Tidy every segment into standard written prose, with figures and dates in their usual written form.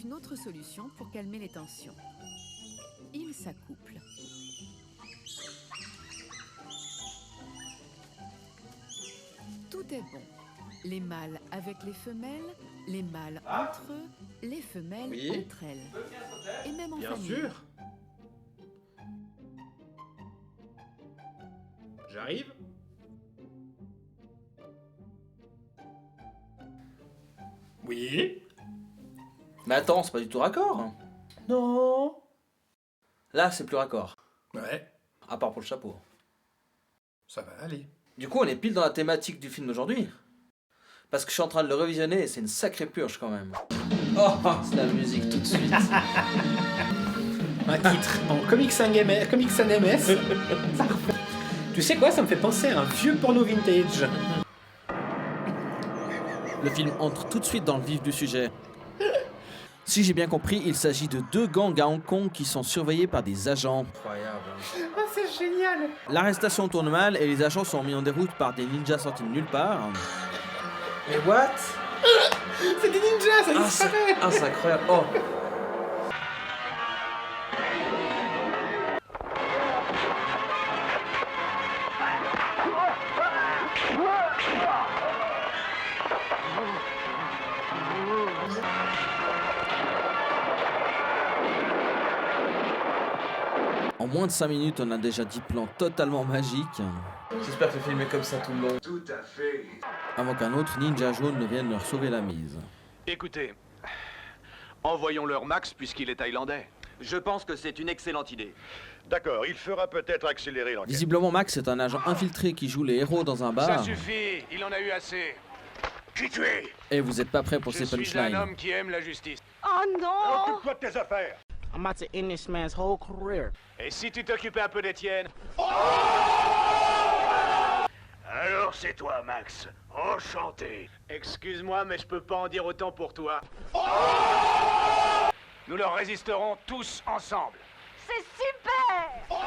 une autre solution pour calmer les tensions. Ils s'accouplent. Tout est bon. Les mâles avec les femelles, les mâles entre eux, les femelles entre elles. Et même en famille. Bien sûr. J'arrive. Oui. Mais attends, c'est pas du tout raccord. Non. Là, c'est plus raccord. Ouais, À part pour le chapeau. ça va aller. Du coup, on est pile dans la thématique du film d'aujourd'hui. Parce que je suis en train de le revisionner et c'est une sacrée purge quand même. Oh, c'est la musique tout de suite. Un titre en Comics Sans MS. Comics Sans MS. Tu sais quoi, ça me fait penser à un vieux porno vintage. Le film entre tout de suite dans le vif du sujet. Si j'ai bien compris, il s'agit de 2 gangs à Hong Kong qui sont surveillés par des agents. Incroyable. Oh, c'est génial. L'arrestation tourne mal et les agents sont mis en déroute par des ninjas sortis de nulle part. Mais what? C'est des ninjas, ça disparaît. C'est incroyable. Oh. En moins de 5 minutes, on a déjà 10 plans totalement magiques. J'espère que le film est comme ça tout le long. Tout à fait. Avant qu'un autre ninja jaune ne vienne leur sauver la mise. Écoutez, envoyons-leur Max puisqu'il est thaïlandais. Je pense que c'est une excellente idée. D'accord, il fera peut-être accélérer l'enquête. Visiblement, Max est un agent infiltré qui joue les héros dans un Ça bar. suffit, il en a eu assez. Qui tu es? Et vous êtes pas prêt pour Je ces suis un punchlines. homme qui aime la justice. Oh non! Occupe-toi de tes affaires. I'm about to end this man's whole career. Et si tu t'occupais un peu des tiennes? Alors c'est toi, Max. Enchanté. Excuse-moi, mais je peux pas en dire autant pour toi. Nous leur résisterons tous ensemble. C'est super!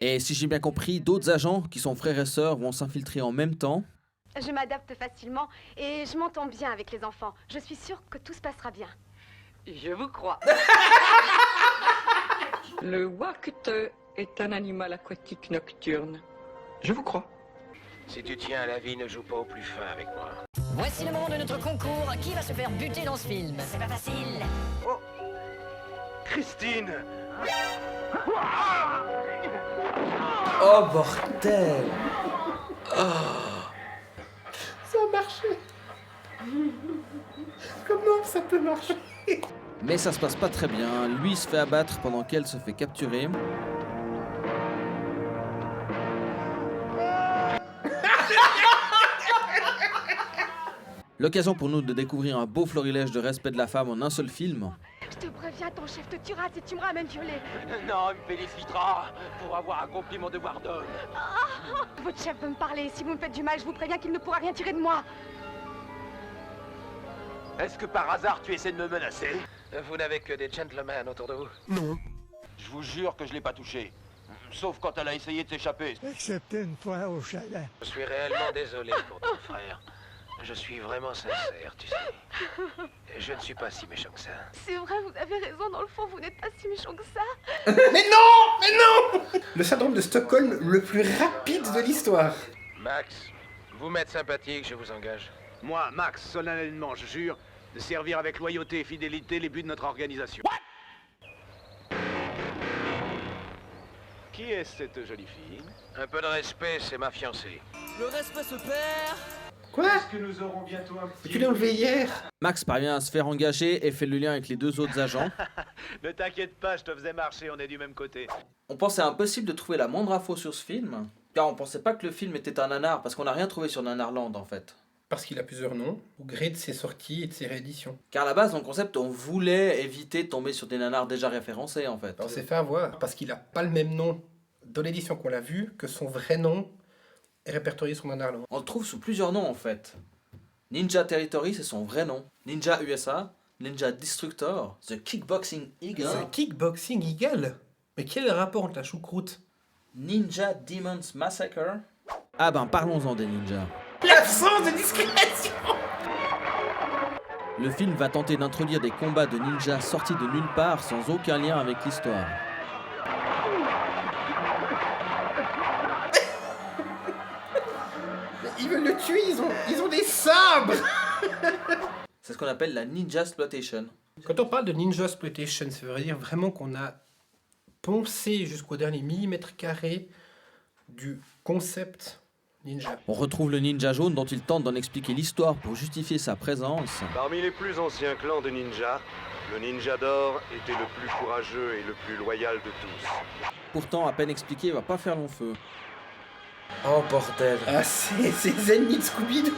Et si j'ai bien compris, d'autres agents qui sont frères et sœurs vont s'infiltrer en même temps. Je m'adapte facilement et je m'entends bien avec les enfants. Je suis sûre que tout se passera bien. Je vous crois. Le wakute est un animal aquatique nocturne. Je vous crois. Si tu tiens à la vie, ne joue pas au plus fin avec moi. Voici le moment de notre concours. Qui va se faire buter dans ce film? C'est pas facile. Oh, Christine! Oh bordel! Ça a marché. Comment ça peut marcher? Mais ça se passe pas très bien. Lui se fait abattre pendant qu'elle se fait capturer. L'occasion pour nous de découvrir un beau florilège de respect de la femme en un seul film. Je te préviens, ton chef te tuera si tu me ramènes violée. Non, il me félicitera pour avoir accompli mon devoir d'homme. Votre chef veut me parler. Si vous me faites du mal, je vous préviens qu'il ne pourra rien tirer de moi. Est-ce que par hasard tu essaies de me menacer? Vous n'avez que des gentlemen autour de vous? Non. Je vous jure que je l'ai pas touchée. Sauf quand elle a essayé de s'échapper. Excepté une fois au chalet. Je suis réellement désolé pour ton frère. Je suis vraiment sincère, tu sais. Je ne suis pas si méchant que ça. C'est vrai, vous avez raison. Dans le fond, vous n'êtes pas si méchant que ça. Mais non! Mais non! Le syndrome de Stockholm le plus rapide de l'histoire. Max, vous m'êtes sympathique, je vous engage. Moi, Max, solennellement, je jure de servir avec loyauté et fidélité les buts de notre organisation. Qui est cette jolie fille? Un peu de respect, c'est ma fiancée. Le respect se perd. Quoi? Que nous aurons bientôt un petit... Tu l'as enlevé hier? Max parvient à se faire engager et fait le lien avec les 2 autres agents. Ne t'inquiète pas, je te faisais marcher, on est du même côté. On pensait impossible de trouver la moindre info sur ce film, car on pensait pas que le film était un nanar, parce qu'on n'a rien trouvé sur Nanarland en fait. Parce qu'il a plusieurs noms, au gré de ses sorties et de ses rééditions. Car à la base, dans le concept, on voulait éviter de tomber sur des nanars déjà référencés en fait. On s'est fait avoir, parce qu'il a pas le même nom dans l'édition qu'on l'a vu que son vrai nom est répertorié sur Nanarland. On le trouve sous plusieurs noms en fait. Ninja Territory, c'est son vrai nom. Ninja USA, Ninja Destructor, The Kickboxing Eagle, C'est un Kickboxing Eagle? Mais quel rapport entre la choucroute? Ninja Demons Massacre. Ah ben parlons-en des ninjas. L'absence de discrimination! Le film va tenter d'introduire des combats de ninjas sortis de nulle part sans aucun lien avec l'histoire. Ils veulent le tuer, ils ont des sabres. C'est ce qu'on appelle la ninja exploitation. Quand on parle de ninja exploitation, ça veut dire vraiment qu'on a poncé jusqu'au dernier millimètre carré du concept ninja. On retrouve le ninja jaune dont il tente d'en expliquer l'histoire pour justifier sa présence. Parmi les plus anciens clans de ninjas, le ninja d'or était le plus courageux et le plus loyal de tous. Pourtant, à peine expliqué, va pas faire long feu. Oh bordel. Ah, c'est les ennemis de Scooby-Doo.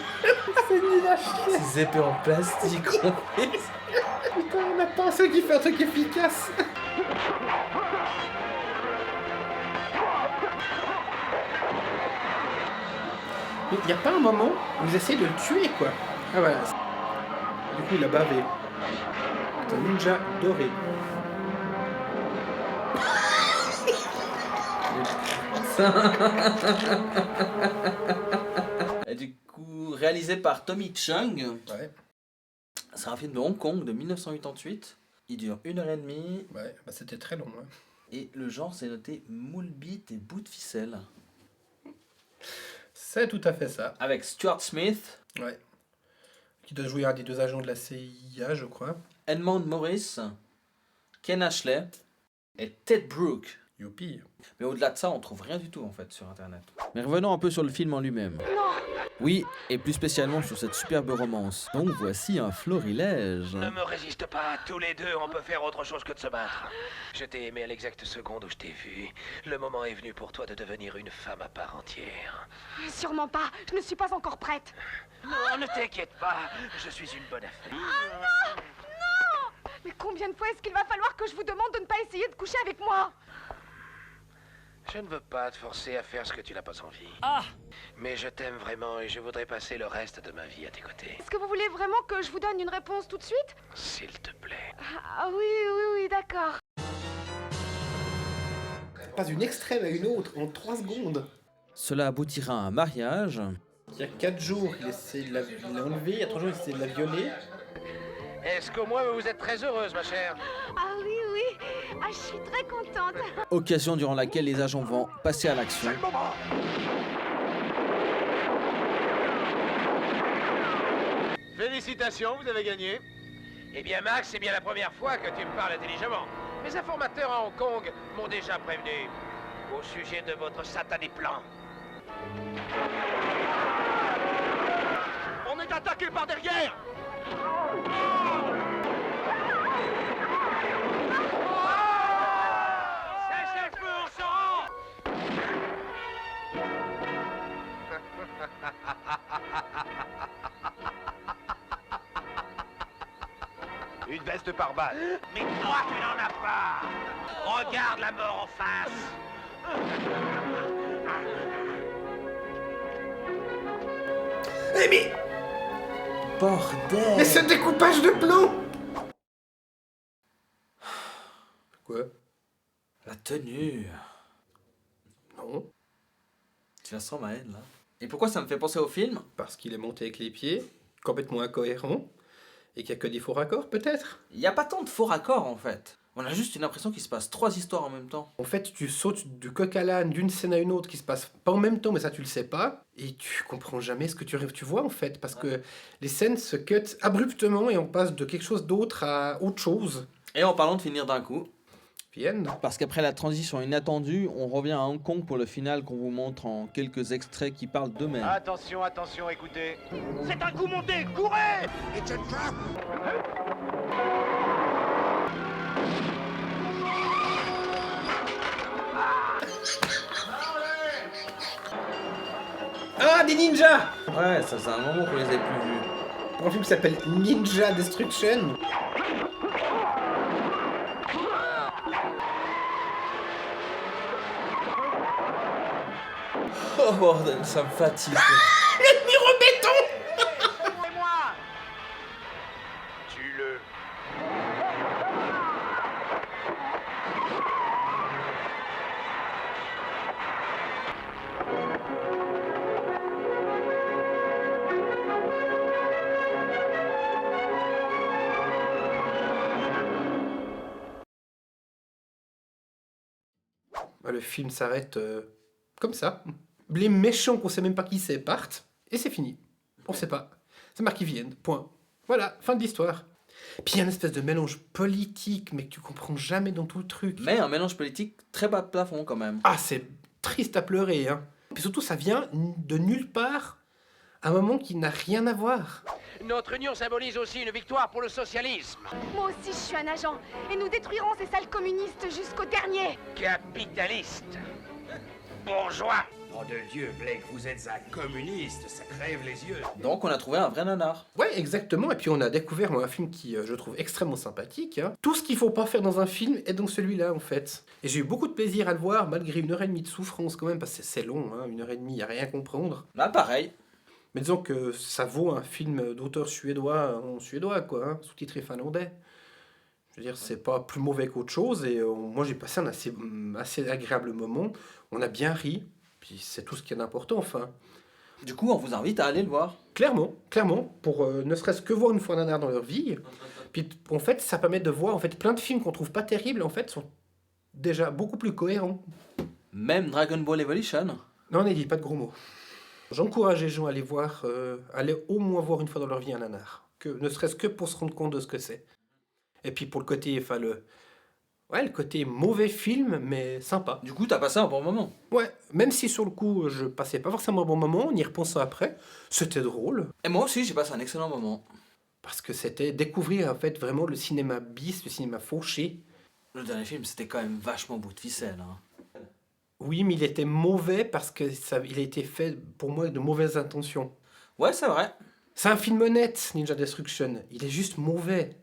C'est nul à chier. Ces épées en plastique. Putain, on a pas un seul qui fait un truc efficace. Il n'y a pas un moment où vous essayez de le tuer, quoi. Ah voilà. Du coup, il a bavé. C'est un ninja doré. Et du coup, réalisé par Tommy Chung. Ouais. C'est un film de Hong Kong de 1988. Il dure 1h30. Ouais, bah c'était très long. Hein. Et le genre, c'est noté moule bite et bout de ficelle. C'est tout à fait ça. Avec Stuart Smith. Ouais. Qui doit jouer un des deux agents de la CIA, je crois. Edmond Morris. Ken Ashley. Et Ted Brooke. Youpi. Mais au-delà de ça, on trouve rien du tout en fait sur internet. Mais revenons un peu sur le film en lui-même. Non. Oui, et plus spécialement sur cette superbe romance. Donc voici un florilège. Ne me résiste pas, tous les deux, on peut faire autre chose que de se battre. Je t'ai aimé à l'exacte seconde où je t'ai vu. Le moment est venu pour toi de devenir une femme à part entière. Sûrement pas, je ne suis pas encore prête. Non, ne t'inquiète pas, je suis une bonne affaire. Ah non. Non. Mais combien de fois est-ce qu'il va falloir que je vous demande de ne pas essayer de coucher avec moi? Je ne veux pas te forcer à faire ce que tu n'as pas envie. Ah! Mais je t'aime vraiment et je voudrais passer le reste de ma vie à tes côtés. Est-ce que vous voulez vraiment que je vous donne une réponse tout de suite? S'il te plaît. Ah oui, d'accord. Pas une extrême à une autre en 3 secondes. Cela aboutira à un mariage. Il y a 4 jours, il essaie de l'a enlever. Il y a 3 jours, il essaie de la violer. Est-ce qu'au moins vous êtes très heureuse, ma chère? Ah oui. Ah, je suis très contente. Occasion durant laquelle les agents vont passer à l'action. Félicitations, vous avez gagné. Eh bien, Max, c'est bien la première fois que tu me parles intelligemment. Mes informateurs à Hong Kong m'ont déjà prévenu au sujet de votre satané plan. On est attaqué par derrière. Cessez le feu, on s'en rend. Une veste par balle. Mais toi, tu n'en as pas. Regarde la mort en face. Eh mais Bordel! Mais ce découpage de plans! Quoi? La tenue. Non. Tu la sens ma haine là. Et pourquoi ça me fait penser au film? Parce qu'il est monté avec les pieds, complètement incohérent, et qu'il n'y a que des faux raccords peut-être? Il n'y a pas tant de faux raccords en fait. On a juste une impression qu'il se passe 3 histoires en même temps. En fait, tu sautes du coq à l'âne d'une scène à une autre qui se passe pas en même temps, mais ça tu le sais pas, et tu comprends jamais ce que tu vois en fait, parce que les scènes se cut abruptement et on passe de quelque chose d'autre à autre chose. Et en parlant de finir d'un coup, Vienne. parce qu'après la transition inattendue, on revient à Hong Kong pour le final qu'on vous montre en quelques extraits qui parlent d'eux-mêmes. Attention, attention, écoutez. C'est un coup monté, courez! Ah, des ninjas! Ouais, ça c'est un moment qu'on les ait plus vus. Un film qui s'appelle Ninja Destruction. Oh bordel, ça me fatigue. Le mur en béton! Tue-le. Le film s'arrête comme ça. Les méchants qu'on sait même pas qui c'est partent, et c'est fini. On sait pas. C'est marqué qu'ils viennent, point. Voilà, fin de l'histoire. Puis il y a une espèce de mélange politique, mais que tu comprends jamais dans tout le truc. Mais un mélange politique très bas de plafond quand même. Ah, c'est triste à pleurer, hein. Puis surtout, ça vient de nulle part, à un moment qui n'a rien à voir. Notre union symbolise aussi une victoire pour le socialisme. Moi aussi, je suis un agent. Et nous détruirons ces salles communistes jusqu'au dernier. Capitaliste. Bourgeois. Oh de Dieu, Blake, vous êtes un communiste, ça crève les yeux. Donc on a trouvé un vrai nanar. Ouais, exactement. Et puis on a découvert un film qui, je trouve, extrêmement sympathique. Hein. Tout ce qu'il faut pas faire dans un film est dans celui-là, en fait. Et j'ai eu beaucoup de plaisir à le voir, malgré 1h30 de souffrance quand même, parce que c'est long, hein, 1h30, il n'y a rien à comprendre. Bah pareil. Mais disons que ça vaut un film d'auteur suédois en suédois, quoi, hein, sous-titré finlandais. Je veux dire, c'est pas plus mauvais qu'autre chose, et moi j'ai passé un assez agréable moment. On a bien ri, puis c'est tout ce qui est important, enfin. Du coup, on vous invite à aller le voir. Clairement, pour ne serait-ce que voir une fois un nanar dans leur vie. Puis en fait, ça permet de voir en fait plein de films qu'on trouve pas terribles, en fait, sont déjà beaucoup plus cohérents. Même Dragon Ball Evolution. Non, Nelly, pas de gros mots. J'encourage les gens à aller voir, aller au moins voir une fois dans leur vie un nanar. Ne serait-ce que pour se rendre compte de ce que c'est. Et puis pour le côté, enfin le côté mauvais film, mais sympa. Du coup, t'as passé un bon moment. Ouais, même si sur le coup, je passais pas forcément un bon moment, en y repensant après, c'était drôle. Et moi aussi, j'ai passé un excellent moment. Parce que c'était découvrir en fait vraiment le cinéma bis, le cinéma fauché. Le dernier film, c'était quand même vachement bout de ficelle. Hein. Oui, mais il était mauvais parce que il a été fait pour moi de mauvaises intentions. Ouais, c'est vrai. C'est un film honnête, Ninja Destruction. Il est juste mauvais.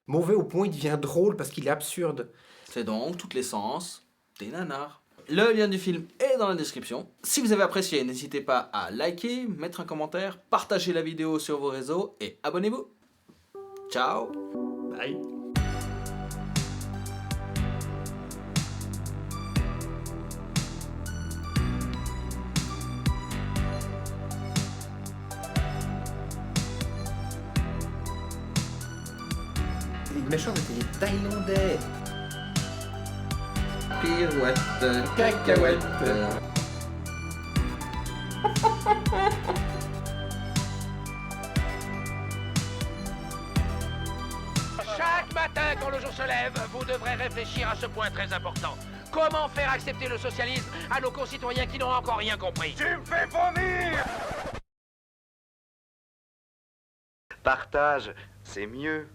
Mauvais au point où il devient drôle parce qu'il est absurde. C'est donc, tous les sens, des nanars. Le lien du film est dans la description. Si vous avez apprécié, n'hésitez pas à liker, mettre un commentaire, partager la vidéo sur vos réseaux et abonnez-vous. Ciao. Bye. Les méchants étaient les Thaïlandais. Pirouette, Cacahuète. Chaque matin, quand le jour se lève, vous devrez réfléchir à ce point très important. Comment faire accepter le socialisme à nos concitoyens qui n'ont encore rien compris? Tu me fais vomir! Partage, c'est mieux.